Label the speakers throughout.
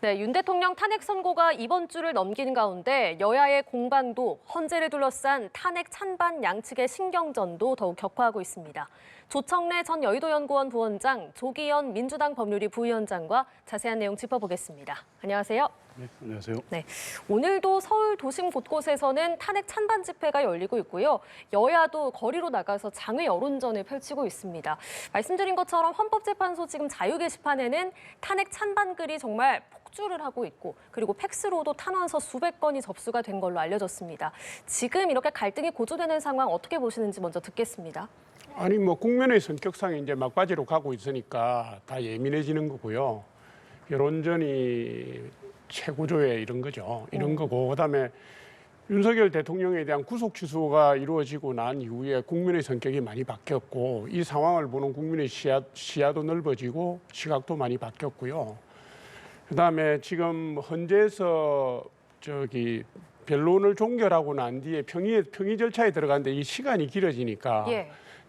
Speaker 1: 네, 윤 대통령 탄핵 선고가 이번 주를 넘기는 가운데 여야의 공방도 헌재를 둘러싼 탄핵 찬반 양측의 신경전도 더욱 격화하고 있습니다. 조청래 전 여의도연구원 부원장, 조기현 민주당 법률위 부위원장과 자세한 내용 짚어보겠습니다. 안녕하세요.
Speaker 2: 네, 안녕하세요.
Speaker 1: 네, 오늘도 서울 도심 곳곳에서는 탄핵 찬반 집회가 열리고 있고요. 여야도 거리로 나가서 장외 여론전을 펼치고 있습니다. 말씀드린 것처럼 헌법재판소 지금 자유 게시판에는 탄핵 찬반 글이 정말 폭주를 하고 있고 그리고 팩스로도 탄원서 수백 건이 접수가 된 걸로 알려졌습니다. 지금 이렇게 갈등이 고조되는 상황 어떻게 보시는지 먼저 듣겠습니다.
Speaker 2: 아니 뭐 국면의 성격상 이제 막바지로 가고 있으니까 다 예민해지는 거고요. 여론전이 최고조에 이런 거죠. 이런 거고 그다음에 윤석열 대통령에 대한 구속 취소가 이루어지고 난 이후에 국민의 성격이 많이 바뀌었고 이 상황을 보는 국민의 시야도 넓어지고 시각도 많이 바뀌었고요. 그다음에 지금 헌재에서 변론을 종결하고 난 뒤에 평의 절차에 들어가는데 이 시간이 길어지니까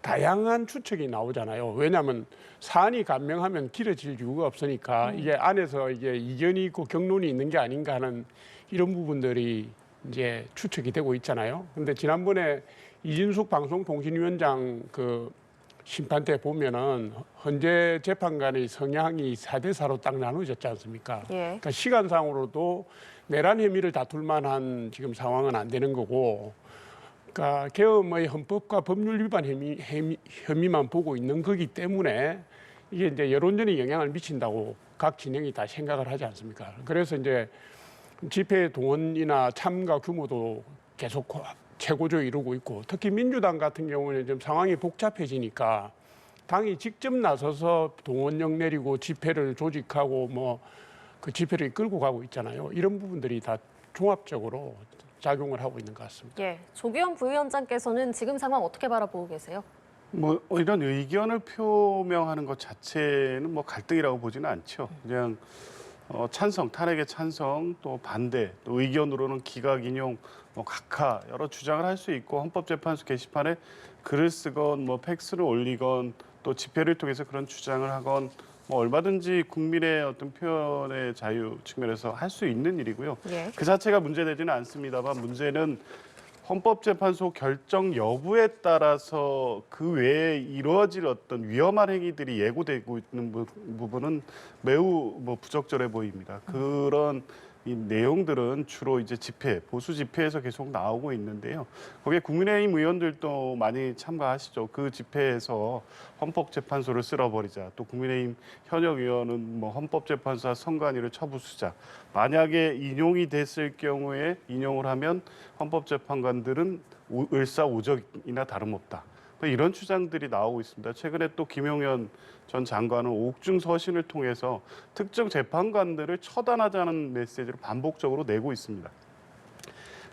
Speaker 2: 다양한 추측이 나오잖아요. 왜냐하면 사안이 간명하면 길어질 이유가 없으니까 이게 안에서 이게 이견이 있고 경론이 있는 게 아닌가 하는 이런 부분들이 이제 추측이 되고 있잖아요. 근데 지난번에 이진숙 방송통신위원장 그 심판 때 보면은 헌재 재판관의 성향이 4대4로 딱 나누어졌지 않습니까? 그러니까 시간상으로도 내란 혐의를 다툴 만한 지금 상황은 안 되는 거고 그러니까 계엄의 헌법과 법률 위반 혐의만 보고 있는 거기 때문에 이게 이제 여론전에 영향을 미친다고 각 진영이 다 생각을 하지 않습니까? 그래서 이제 집회 동원이나 참가 규모도 계속 최고조에 이루고 있고 특히 민주당 같은 경우는 지금 상황이 복잡해지니까 당이 직접 나서서 동원령 내리고 집회를 조직하고 뭐 그 집회를 끌고 가고 있잖아요. 이런 부분들이 다 종합적으로 작용을 하고 있는 것 같습니다.
Speaker 1: 예, 조기현 부위원장께서는 지금 상황 어떻게 바라보고 계세요?
Speaker 3: 뭐 이런 의견을 표명하는 것 자체는 뭐 갈등이라고 보지는 않죠. 그냥 찬성, 탄핵의 찬성, 또 반대, 또 의견으로는 기각, 인용, 뭐 각하 여러 주장을 할 수 있고 헌법재판소 게시판에 글을 쓰건 뭐 팩스를 올리건 또 집회를 통해서 그런 주장을 하건 뭐 얼마든지 국민의 어떤 표현의 자유 측면에서 할 수 있는 일이고요. 그 자체가 문제되지는 않습니다만 문제는 헌법재판소 결정 여부에 따라서 그 외에 이루어질 어떤 위험한 행위들이 예고되고 있는 부분은 매우 뭐 부적절해 보입니다. 그런 이 내용들은 주로 이제 집회, 보수 집회에서 계속 나오고 있는데요. 거기에 국민의힘 의원들도 많이 참가하시죠. 그 집회에서 헌법재판소를 쓸어버리자. 또 국민의힘 현역 의원은 뭐 헌법재판소와 선관위를 처부수자. 만약에 인용이 됐을 경우에 인용을 하면 헌법재판관들은 을사오적이나 다름없다. 이런 주장들이 나오고 있습니다. 최근에 또 김용현 전 장관은 옥중 서신을 통해서 특정 재판관들을 처단하자는 메시지를 반복적으로 내고 있습니다.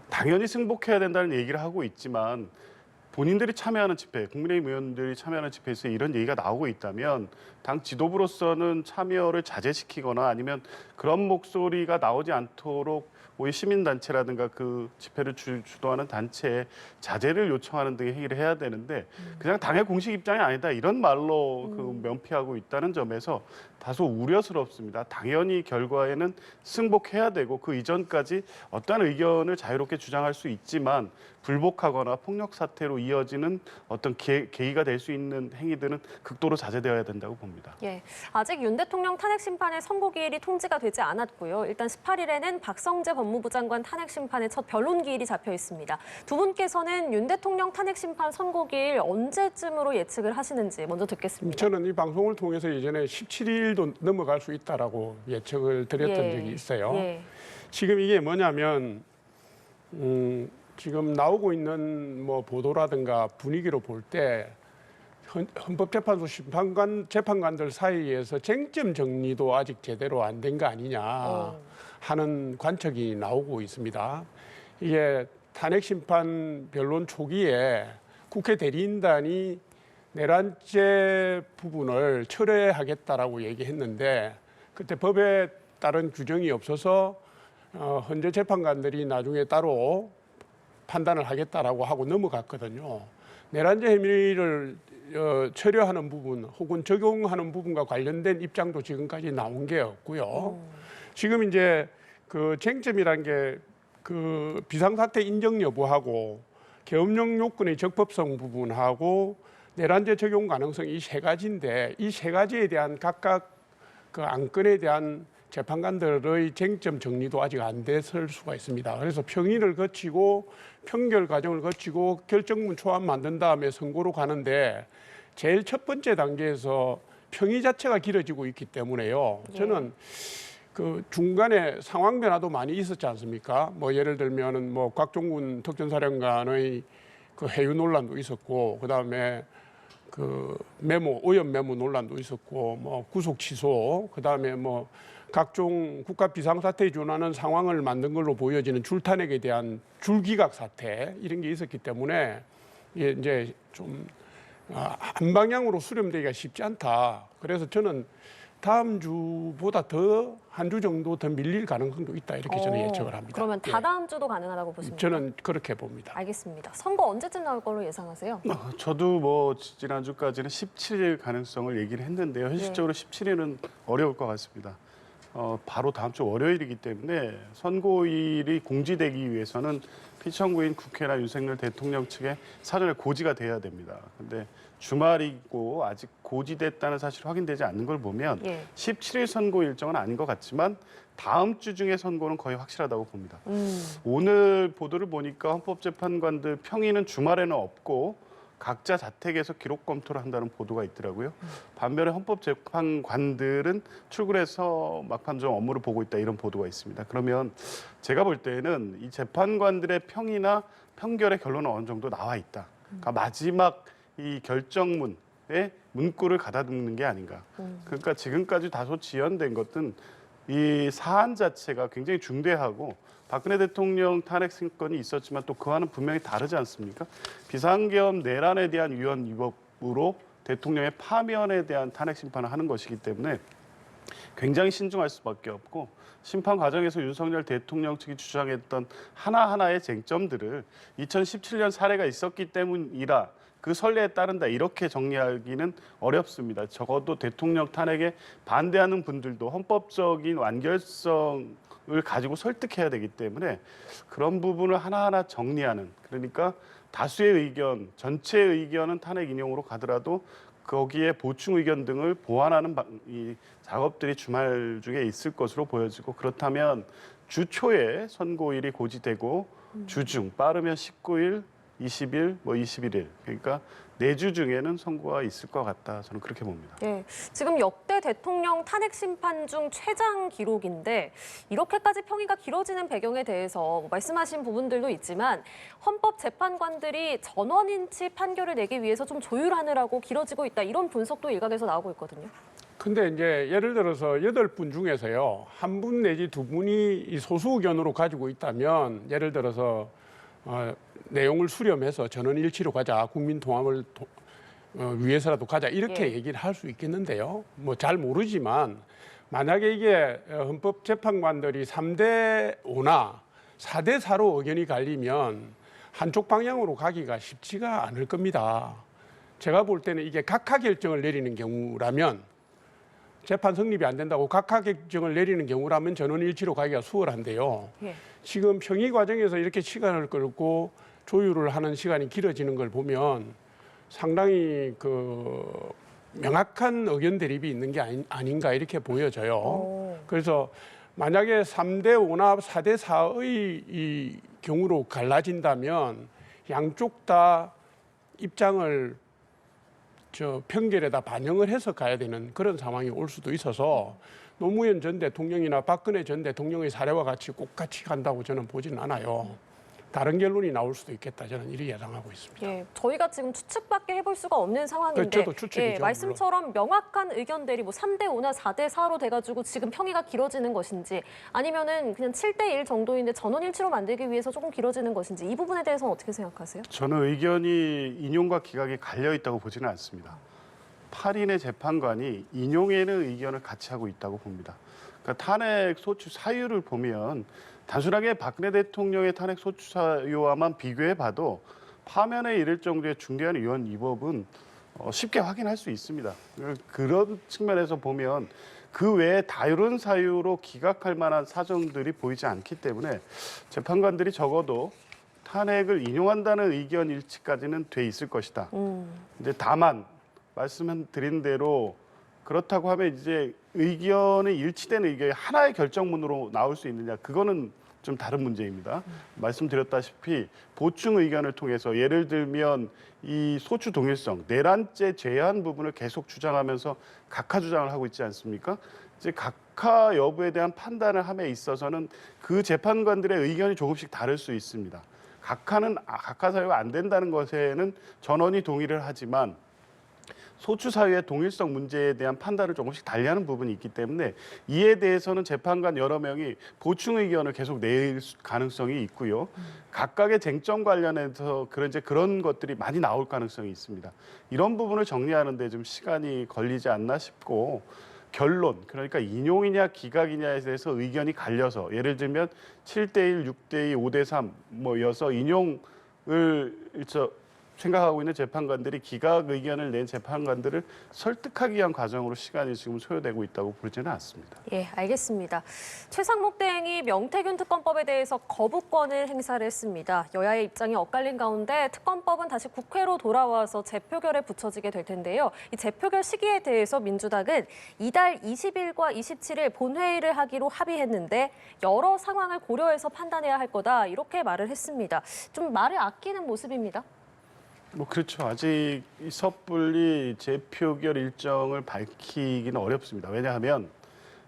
Speaker 3: 당연히 승복해야 된다는 얘기를 하고 있지만 본인들이 참여하는 집회, 국민의힘 의원들이 참여하는 집회에서 이런 얘기가 나오고 있다면 당 지도부로서는 참여를 자제시키거나 아니면 그런 목소리가 나오지 않도록 오히 시민단체라든가 그 집회를 주도하는 단체에 자제를 요청하는 등의 행위를 해야 되는데 그냥 당의 공식 입장이 아니다 이런 말로 그 면피하고 있다는 점에서 다소 우려스럽습니다. 당연히 결과에는 승복해야 되고 그 이전까지 어떠한 의견을 자유롭게 주장할 수 있지만 불복하거나 폭력 사태로 이어지는 어떤 계기가 될 수 있는 행위들은 극도로 자제되어야 된다고 봅니다.
Speaker 1: 예, 아직 윤 대통령 탄핵 심판의 선고기일이 통지가 되지 않았고요. 일단 18일에는 박성재 법무부 장관 탄핵 심판의 첫 변론 기일이 잡혀 있습니다. 두 분께서는 윤 대통령 탄핵 심판 선고기일 언제쯤으로 예측을 하시는지 먼저 듣겠습니다.
Speaker 2: 저는 이 방송을 통해서 예전에 17일도 넘어갈 수 있다라고 예측을 드렸던 적이 있어요. 지금 이게 뭐냐면 지금 나오고 있는 뭐 보도라든가 분위기로 볼 때 헌법재판소 재판관들 사이에서 쟁점 정리도 아직 제대로 안 된 거 아니냐 하는 관측이 나오고 있습니다. 이게 탄핵 심판 변론 초기에 국회 대리인단이 내란죄 부분을 철회하겠다라고 얘기했는데 그때 법에 따른 규정이 없어서 헌재 재판관들이 나중에 따로 판단을 하겠다라고 하고 넘어갔거든요. 내란죄 혐의를 철회하는 부분 혹은 적용하는 부분과 관련된 입장도 지금까지 나온 게 없고요. 지금 이제 그 쟁점이라는 게 그 비상사태 인정 여부하고 계엄령 요건의 적법성 부분하고 내란죄 적용 가능성 이 세 가지인데 이 세 가지에 대한 각각 그 안건에 대한 재판관들의 쟁점 정리도 아직 안 됐을 수가 있습니다. 그래서 평의를 거치고 평결 과정을 거치고 결정문 초안 만든 다음에 선고로 가는데 제일 첫 번째 단계에서 평의 자체가 길어지고 있기 때문에요. 저는 그 중간에 상황 변화도 많이 있었지 않습니까? 뭐 예를 들면은 뭐 곽종군 특전사령관의 그 해유 논란도 있었고, 그 다음에 그 메모, 오염 메모 논란도 있었고, 뭐 구속 취소, 그 다음에 뭐 각종 국가 비상사태에 준하는 상황을 만든 걸로 보여지는 줄탄핵에 대한 줄기각 사태 이런 게 있었기 때문에 이게 이제 좀 한 방향으로 수렴되기가 쉽지 않다. 그래서 저는 다음 주보다 더 한 주 정도 더 밀릴 가능성도 있다 이렇게 저는 예측을 합니다.
Speaker 1: 그러면 다다음 주도 가능하다고 보십니까?
Speaker 2: 저는 그렇게 봅니다.
Speaker 1: 알겠습니다. 선거 언제쯤 나올 걸로 예상하세요?
Speaker 3: 저도 뭐 지난주까지는 17일 가능성을 얘기를 했는데요. 현실적으로 17일은 어려울 것 같습니다. 바로 다음 주 월요일이기 때문에 선고일이 공지되기 위해서는 피청구인 국회나 윤석열 대통령 측에 사전에 고지가 돼야 됩니다. 근데 주말이고 아직 고지됐다는 사실이 확인되지 않는 걸 보면 17일 선고 일정은 아닌 것 같지만 다음 주 중에 선고는 거의 확실하다고 봅니다. 오늘 보도를 보니까 헌법재판관들 평의는 주말에는 없고 각자 자택에서 기록 검토를 한다는 보도가 있더라고요. 반면에 헌법재판관들은 출근해서 막판점 업무를 보고 있다 이런 보도가 있습니다. 그러면 제가 볼 때는 이 재판관들의 평이나 평결의 결론은 어느 정도 나와 있다. 그러니까 마지막 이 결정문에 문구를 가다듬는 게 아닌가. 그러니까 지금까지 다소 지연된 것은 이 사안 자체가 굉장히 중대하고 박근혜 대통령 탄핵 사건이 있었지만 또 그와는 분명히 다르지 않습니까? 비상계엄 내란에 대한 위헌 위법으로 대통령의 파면에 대한 탄핵 심판을 하는 것이기 때문에 굉장히 신중할 수밖에 없고 심판 과정에서 윤석열 대통령 측이 주장했던 하나하나의 쟁점들을 2017년 사례가 있었기 때문이라 그 선례에 따른다 이렇게 정리하기는 어렵습니다. 적어도 대통령 탄핵에 반대하는 분들도 헌법적인 완결성을 가지고 설득해야 되기 때문에 그런 부분을 하나하나 정리하는, 그러니까 다수의 의견, 전체의 의견은 탄핵 인용으로 가더라도 거기에 보충 의견 등을 보완하는 이 작업들이 주말 중에 있을 것으로 보여지고, 그렇다면 주 초에 선고일이 고지되고 주중 빠르면 19일, 20일, 뭐 21일, 그러니까 4주 중에는 선고가 있을 것 같다. 저는 그렇게 봅니다.
Speaker 1: 예, 지금 역대 대통령 탄핵 심판 중 최장 기록인데 이렇게까지 평의가 길어지는 배경에 대해서 말씀하신 부분들도 있지만 헌법재판관들이 전원인치 판결을 내기 위해서 좀 조율하느라고 길어지고 있다. 이런 분석도 일각에서 나오고 있거든요.
Speaker 2: 근데 이제 예를 들어서 8분 중에서요, 1분 내지 2분이 이 소수 의견으로 가지고 있다면 예를 들어서 내용을 수렴해서 전원일치로 가자, 국민 통합을 위해서라도 가자 이렇게 얘기를 할 수 있겠는데요. 뭐 잘 모르지만 만약에 이게 헌법재판관들이 3대 5나 4대 4로 의견이 갈리면 한쪽 방향으로 가기가 쉽지가 않을 겁니다. 제가 볼 때는 이게 각하 결정을 내리는 경우라면, 재판 성립이 안 된다고 각하 결정을 내리는 경우라면 전원일치로 가기가 수월한데요. 지금 평의 과정에서 이렇게 시간을 끌고 조율을 하는 시간이 길어지는 걸 보면 상당히 그 명확한 의견 대립이 있는 게 아닌가 이렇게 보여져요. 그래서 만약에 3대 5나 4대 4의 이 경우로 갈라진다면 양쪽 다 입장을 평결에다 반영을 해서 가야 되는 그런 상황이 올 수도 있어서 노무현 전 대통령이나 박근혜 전 대통령의 사례와 같이 꼭 같이 간다고 저는 보지는 않아요. 다른 결론이 나올 수도 있겠다. 저는 이렇게 예상하고 있습니다.
Speaker 1: 예, 저희가 지금 추측밖에 해볼 수가 없는 상황인데
Speaker 2: 저도 추측이죠,
Speaker 1: 말씀처럼 명확한 의견들이 뭐 3대 5나 4대 4로 돼가지고 지금 평의가 길어지는 것인지 아니면은 그냥 7대 1 정도인데 전원일치로 만들기 위해서 조금 길어지는 것인지 이 부분에 대해서는 어떻게 생각하세요?
Speaker 3: 저는 의견이 인용과 기각이 갈려 있다고 보지는 않습니다. 8인의 재판관이 인용에는 의견을 같이 하고 있다고 봅니다. 그러니까 탄핵 소추 사유를 보면 단순하게 박근혜 대통령의 탄핵 소추 사유와만 비교해봐도 파면에 이를 정도의 중대한 위헌 위법은 쉽게 확인할 수 있습니다. 그런 측면에서 보면 그 외에 다른 사유로 기각할 만한 사정들이 보이지 않기 때문에 재판관들이 적어도 탄핵을 인용한다는 의견 일치까지는 돼 있을 것이다. 근데 다만 말씀드린 대로 그렇다고 하면 이제 의견이 일치된 의견이 하나의 결정문으로 나올 수 있느냐, 그거는 좀 다른 문제입니다. 말씀드렸다시피 보충 의견을 통해서 예를 들면 이 소추 동일성, 내란죄 제한 부분을 계속 주장하면서 각하 주장을 하고 있지 않습니까? 이제 각하 여부에 대한 판단을 함에 있어서는 그 재판관들의 의견이 조금씩 다를 수 있습니다. 각하 사유가 안 된다는 것에는 전원이 동의를 하지만 소추 사유의 동일성 문제에 대한 판단을 조금씩 달리하는 부분이 있기 때문에 이에 대해서는 재판관 여러 명이 보충 의견을 계속 낼 가능성이 있고요. 각각의 쟁점 관련해서 그런 것들이 많이 나올 가능성이 있습니다. 이런 부분을 정리하는 데 좀 시간이 걸리지 않나 싶고, 결론, 그러니까 인용이냐 기각이냐에 대해서 의견이 갈려서 예를 들면 7대1, 6대2, 5대3 뭐여서 인용을 생각하고 있는 재판관들이 기각 의견을 낸 재판관들을 설득하기 위한 과정으로 시간이 지금 소요되고 있다고 보지는 않습니다.
Speaker 1: 예, 알겠습니다. 최상목 대행이 명태균 특검법에 대해서 거부권을 행사를 했습니다. 여야의 입장이 엇갈린 가운데 특검법은 다시 국회로 돌아와서 재표결에 붙여지게 될 텐데요. 이 재표결 시기에 대해서 민주당은 이달 20일과 27일 본회의를 하기로 합의했는데 여러 상황을 고려해서 판단해야 할 거다, 이렇게 말을 했습니다. 좀 말을 아끼는 모습입니다.
Speaker 3: 그렇죠. 아직 이 섣불리 재표결 일정을 밝히기는 어렵습니다. 왜냐하면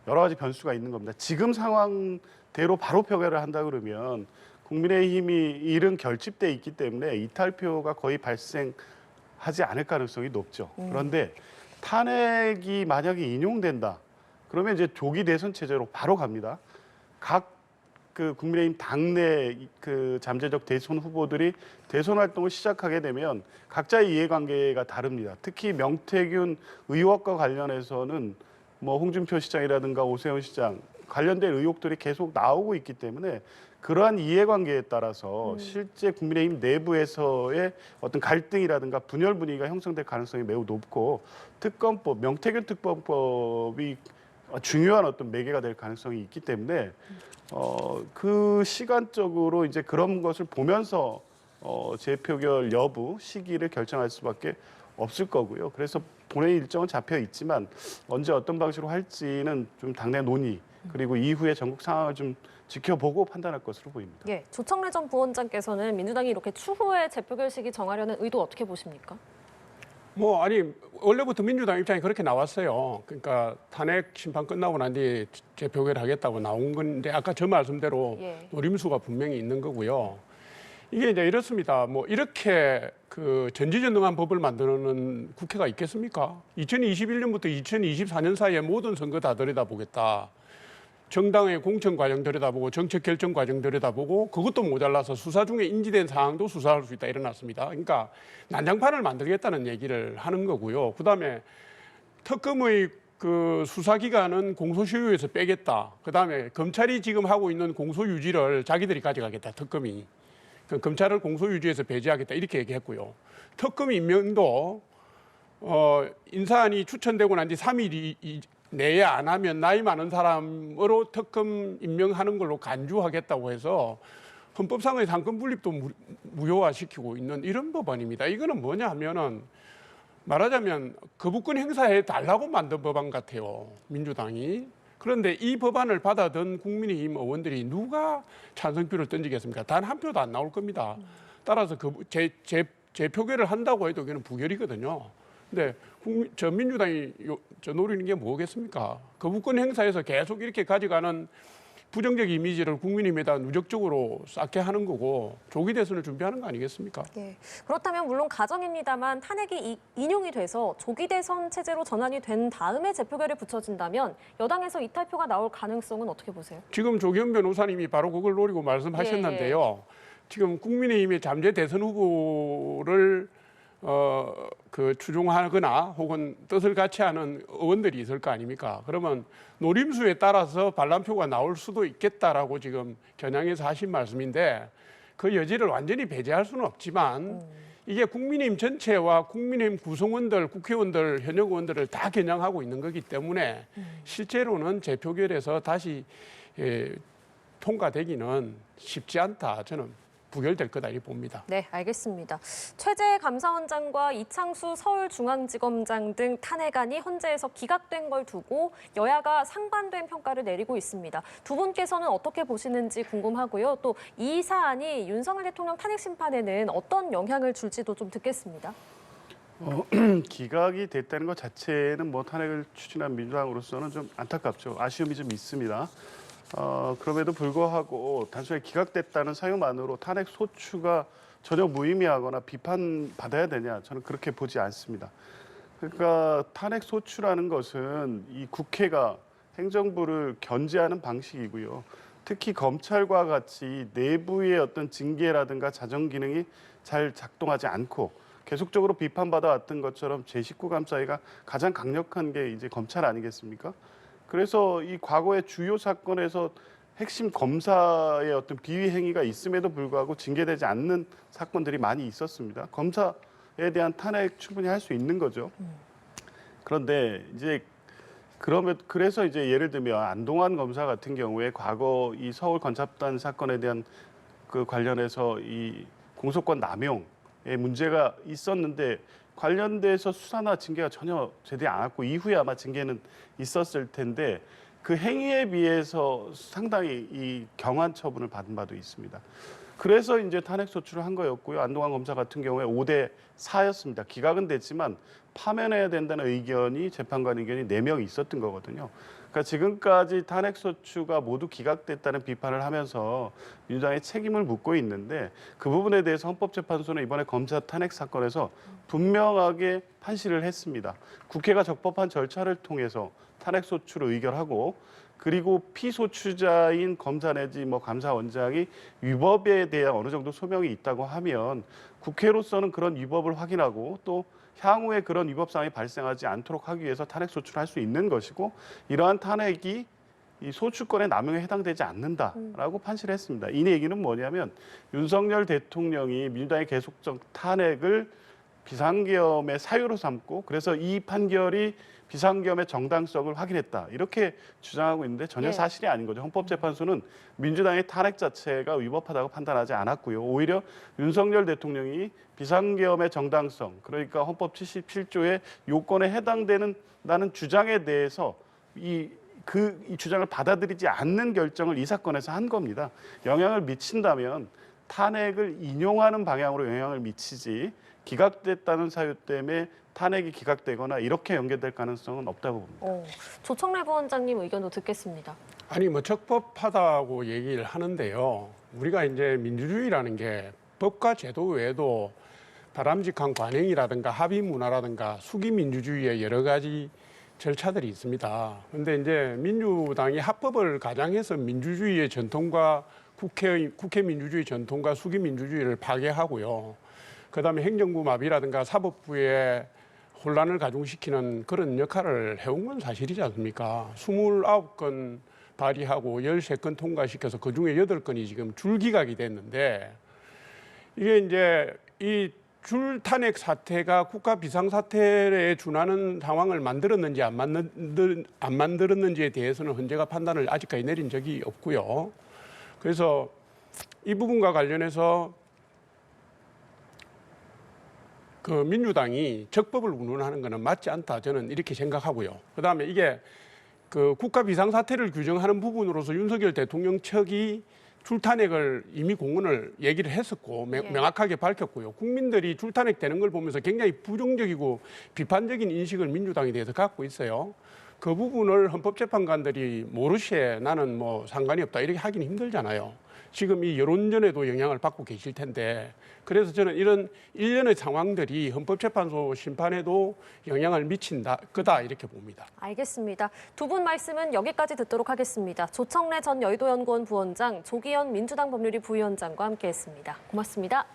Speaker 3: 여러 가지 변수가 있는 겁니다. 지금 상황대로 바로 표결을 한다 그러면 국민의힘이 이른 결집돼 있기 때문에 이탈표가 거의 발생하지 않을 가능성이 높죠. 그런데 탄핵이 만약에 인용된다, 그러면 이제 조기 대선 체제로 바로 갑니다. 각 국민의힘 당내 잠재적 대선 후보들이 대선 활동을 시작하게 되면 각자의 이해관계가 다릅니다. 특히 명태균 의혹과 관련해서는 홍준표 시장이라든가 오세훈 시장 관련된 의혹들이 계속 나오고 있기 때문에 그러한 이해관계에 따라서 실제 국민의힘 내부에서의 어떤 갈등이라든가 분열 분위기가 형성될 가능성이 매우 높고, 명태균 특검법이 중요한 어떤 매개가 될 가능성이 있기 때문에 그 시간적으로 이제 그런 것을 보면서 재표결 여부 시기를 결정할 수밖에 없을 거고요. 그래서 본회의 일정은 잡혀 있지만 언제 어떤 방식으로 할지는 좀 당내 논의, 그리고 이후에 전국 상황을 좀 지켜보고 판단할 것으로 보입니다.
Speaker 1: 예, 조청래 전 부원장께서는 민주당이 이렇게 추후에 재표결 시기 정하려는 의도 어떻게 보십니까?
Speaker 2: 원래부터 민주당 입장이 그렇게 나왔어요. 그러니까 탄핵 심판 끝나고 난 뒤에 재표결 하겠다고 나온 건데, 아까 저 말씀대로
Speaker 1: 예.
Speaker 2: 노림수가 분명히 있는 거고요. 이게 이제 이렇습니다. 이렇게 전지전능한 법을 만드는 국회가 있겠습니까? 2021년부터 2024년 사이에 모든 선거 다 들여다보겠다. 정당의 공천 과정 들여다보고 정책 결정 과정 들여다보고 그것도 모자라서 수사 중에 인지된 사항도 수사할 수 있다, 이래놨습니다. 그러니까 난장판을 만들겠다는 얘기를 하는 거고요. 그다음에 특검의 수사 기간은 공소시효에서 빼겠다. 그다음에 검찰이 지금 하고 있는 공소 유지를 자기들이 가져가겠다, 특검이. 검찰을 공소 유지에서 배제하겠다, 이렇게 얘기했고요. 특검 임명도 인사안이 추천되고 난 뒤 3일 내에 안 하면 나이 많은 사람으로 특검 임명하는 걸로 간주하겠다고 해서 헌법상의 상권 분립도 무효화시키고 있는 이런 법안입니다. 이거는 뭐냐 하면은 말하자면 거부권 행사해 달라고 만든 법안 같아요, 민주당이. 그런데 이 법안을 받아든 국민의힘 의원들이 누가 찬성표를 던지겠습니까? 단 한 표도 안 나올 겁니다. 따라서 재표결을 한다고 해도 이거는 부결이거든요. 근데 민주당이 노리는 게 뭐겠습니까? 거부권 행사에서 계속 이렇게 가져가는 부정적 이미지를 국민의힘에다 누적적으로 쌓게 하는 거고, 조기 대선을 준비하는 거 아니겠습니까?
Speaker 1: 예. 그렇다면 물론 가정입니다만 탄핵이 인용이 돼서 조기 대선 체제로 전환이 된 다음에 재표결에 붙여진다면 여당에서 이탈표가 나올 가능성은 어떻게 보세요?
Speaker 2: 지금 조경 변호사님이 바로 그걸 노리고 말씀하셨는데요. 지금 국민의힘의 잠재 대선 후보를 추종하거나 혹은 뜻을 같이 하는 의원들이 있을 거 아닙니까? 그러면 노림수에 따라서 반란표가 나올 수도 있겠다라고 지금 겨냥해서 하신 말씀인데, 그 여지를 완전히 배제할 수는 없지만 이게 국민의힘 전체와 국민의힘 구성원들, 국회의원들, 현역 의원들을 다 겨냥하고 있는 거기 때문에 실제로는 재표결에서 다시 통과되기는 쉽지 않다. 저는 부결될 거다 이렇게 봅니다.
Speaker 1: 네, 알겠습니다. 최재 감사원장과 이창수 서울중앙지검장 등 탄핵안이 헌재에서 기각된 걸 두고 여야가 상반된 평가를 내리고 있습니다. 두 분께서는 어떻게 보시는지 궁금하고요. 또 이 사안이 윤석열 대통령 탄핵 심판에는 어떤 영향을 줄지도 좀 듣겠습니다.
Speaker 3: 기각이 됐다는 것 자체는 뭐 탄핵을 추진한 민주당으로서는 좀 안타깝죠. 아쉬움이 좀 있습니다. 그럼에도 불구하고 단순히 기각됐다는 사유만으로 탄핵 소추가 전혀 무의미하거나 비판받아야 되냐, 저는 그렇게 보지 않습니다. 그러니까 탄핵 소추라는 것은 이 국회가 행정부를 견제하는 방식이고요. 특히 검찰과 같이 내부의 어떤 징계라든가 자정 기능이 잘 작동하지 않고 계속적으로 비판받아 왔던 것처럼 제19 감사위가 가장 강력한 게 이제 검찰 아니겠습니까? 그래서 이 과거의 주요 사건에서 핵심 검사의 어떤 비위 행위가 있음에도 불구하고 징계되지 않는 사건들이 많이 있었습니다. 검사에 대한 탄핵 충분히 할 수 있는 거죠. 그런데 이제 그래서 이제 예를 들면 안동환 검사 같은 경우에 과거 이 서울 건찹단 사건에 대한 그 관련해서 이 공소권 남용의 문제가 있었는데 관련돼서 수사나 징계가 전혀 제대로 안 왔고 이후에 아마 징계는 있었을 텐데 그 행위에 비해서 상당히 이 경한 처분을 받은 바도 있습니다. 그래서 이제 탄핵 소추를 한 거였고요. 안동환 검사 같은 경우에 5대 4였습니다. 기각은 됐지만 파면해야 된다는 의견이 재판관 의견이 4명 있었던 거거든요. 그러니까 지금까지 탄핵 소추가 모두 기각됐다는 비판을 하면서 민주당에 책임을 묻고 있는데 그 부분에 대해서 헌법재판소는 이번에 검사 탄핵 사건에서 분명하게 판시를 했습니다. 국회가 적법한 절차를 통해서 탄핵 소추를 의결하고 그리고 피소추자인 검사 내지 뭐 감사원장이 위법에 대한 어느 정도 소명이 있다고 하면 국회로서는 그런 위법을 확인하고 또 향후에 그런 위법 사항이 발생하지 않도록 하기 위해서 탄핵 소추를 할 수 있는 것이고 이러한 탄핵이 이 소추권의 남용에 해당되지 않는다라고 판시를 했습니다. 이 얘기는 뭐냐면 윤석열 대통령이 민주당의 계속적 탄핵을 비상계엄의 사유로 삼고 그래서 이 판결이 비상계엄의 정당성을 확인했다. 이렇게 주장하고 있는데 전혀 사실이 아닌 거죠. 헌법재판소는 민주당의 탄핵 자체가 위법하다고 판단하지 않았고요. 오히려 윤석열 대통령이 비상계엄의 정당성, 그러니까 헌법 77조의 요건에 해당되는 주장에 대해서 이 주장을 받아들이지 않는 결정을 이 사건에서 한 겁니다. 영향을 미친다면 탄핵을 인용하는 방향으로 영향을 미치지 기각됐다는 사유 때문에 탄핵이 기각되거나 이렇게 연결될 가능성은 없다고 봅니다.
Speaker 1: 조청래 부원장님 의견도 듣겠습니다.
Speaker 2: 아니 뭐 적법하다고 얘기를 하는데요. 우리가 이제 민주주의라는 게 법과 제도 외에도 바람직한 관행이라든가 합의 문화라든가 수기 민주주의의 여러 가지 절차들이 있습니다. 그런데 이제 민주당이 합법을 가장해서 민주주의의 전통과 국회 민주주의 전통과 수기 민주주의를 파괴하고요. 그다음에 행정부 마비라든가 사법부의 혼란을 가중시키는 그런 역할을 해온 건 사실이지 않습니까? 29건 발의하고 13건 통과시켜서 그중에 8건이 지금 줄기각이 됐는데 이게 이제 이 줄탄핵 사태가 국가 비상사태에 준하는 상황을 만들었는지 안 만들었는지에 대해서는 헌재가 판단을 아직까지 내린 적이 없고요. 그래서 이 부분과 관련해서 그 민주당이 적법을 운운하는 것은 맞지 않다. 저는 이렇게 생각하고요. 그다음에 이게 그 국가 비상사태를 규정하는 부분으로서 윤석열 대통령 측이 줄탄핵을 이미 공언을 얘기를 했었고 명확하게 밝혔고요. 국민들이 줄탄핵 되는 걸 보면서 굉장히 부정적이고 비판적인 인식을 민주당에 대해서 갖고 있어요. 그 부분을 헌법재판관들이 모르시에 나는 뭐 상관이 없다 이렇게 하기는 힘들잖아요. 지금 이 여론전에도 영향을 받고 계실 텐데 그래서 저는 이런 일련의 상황들이 헌법재판소 심판에도 영향을 미친다 거다 이렇게 봅니다.
Speaker 1: 알겠습니다. 두 분 말씀은 여기까지 듣도록 하겠습니다. 조청래 전 여의도연구원 부원장, 조기현 민주당 법률위 부위원장과 함께했습니다. 고맙습니다.